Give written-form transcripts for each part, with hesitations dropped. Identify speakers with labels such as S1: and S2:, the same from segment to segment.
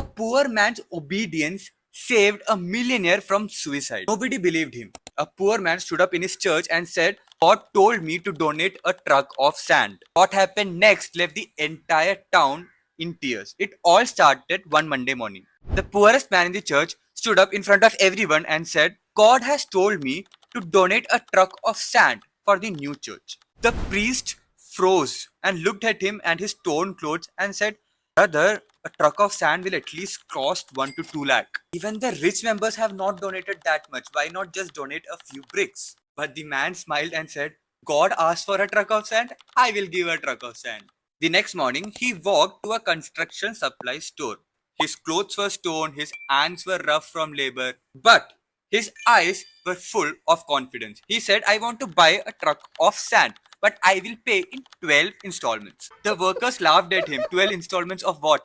S1: A poor man's obedience saved a millionaire from suicide. Nobody believed him. A poor man stood up in his church and said, God told me to donate a truck of sand. What happened next left the entire town in tears. It all started one Monday morning. The poorest man in the church stood up in front of everyone and said, God has told me to donate a truck of sand for the new church. The priest froze and looked at him and his torn clothes and said, Brother, a truck of sand will at least cost 1 to 2 lakh. Even the rich members have not donated that much. Why not just donate a few bricks? But the man smiled and said, God asked for a truck of sand, I will give a truck of sand. The next morning, he walked to a construction supply store. His clothes were torn, his hands were rough from labor, but his eyes were full of confidence. He said, I want to buy a truck of sand, but I will pay in 12 installments. The workers laughed at him. 12 installments of what?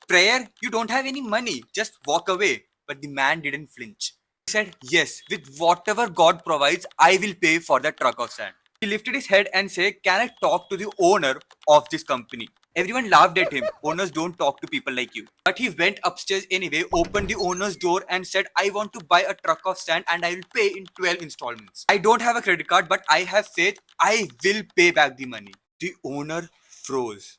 S1: Prayer? You don't have any money. Just walk away. But the man didn't flinch. He said, Yes, with whatever God provides, I will pay for the truck of sand. He lifted his head and said, Can I talk to the owner of this company? Everyone laughed at him. Owners don't talk to people like you. But he went upstairs anyway, opened the owner's door and said, I want to buy a truck of sand and I will pay in 12 installments. I don't have a credit card, but I have faith I will pay back the money. The owner froze.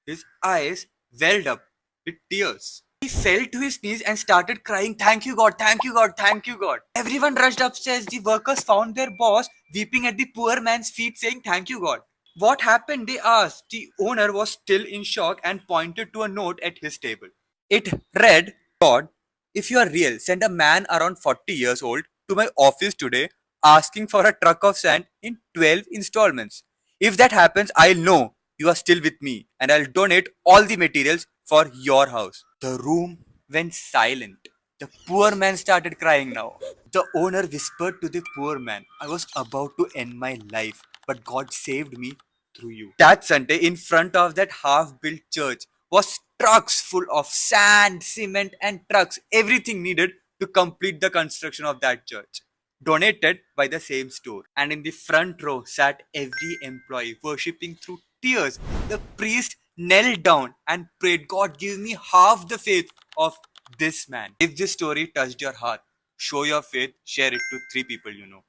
S1: His eyes welled up with tears. He fell to his knees and started crying, Thank you, God, thank you, God, thank you, God. Everyone rushed upstairs. The workers found their boss weeping at the poor man's feet, saying, Thank you, God. What happened? They asked. The owner was still in shock and pointed to a note at his table. It read, God, if you are real, send a man around 40 years old to my office today asking for a truck of sand in 12 installments. If that happens, I'll know you are still with me and I'll donate all the materials for your house. The room went silent. The poor man started crying now. The owner whispered to the poor man, I was about to end my life, but God saved me through you. That Sunday, in front of that half built church, was trucks full of sand, cement, and trucks, everything needed to complete the construction of that church. Donated by the same store. And in the front row sat every employee worshipping through tears. The priest knelt down and prayed, God, give me half the faith of this man. If this story touched your heart, show your faith, share it to 3 people you know.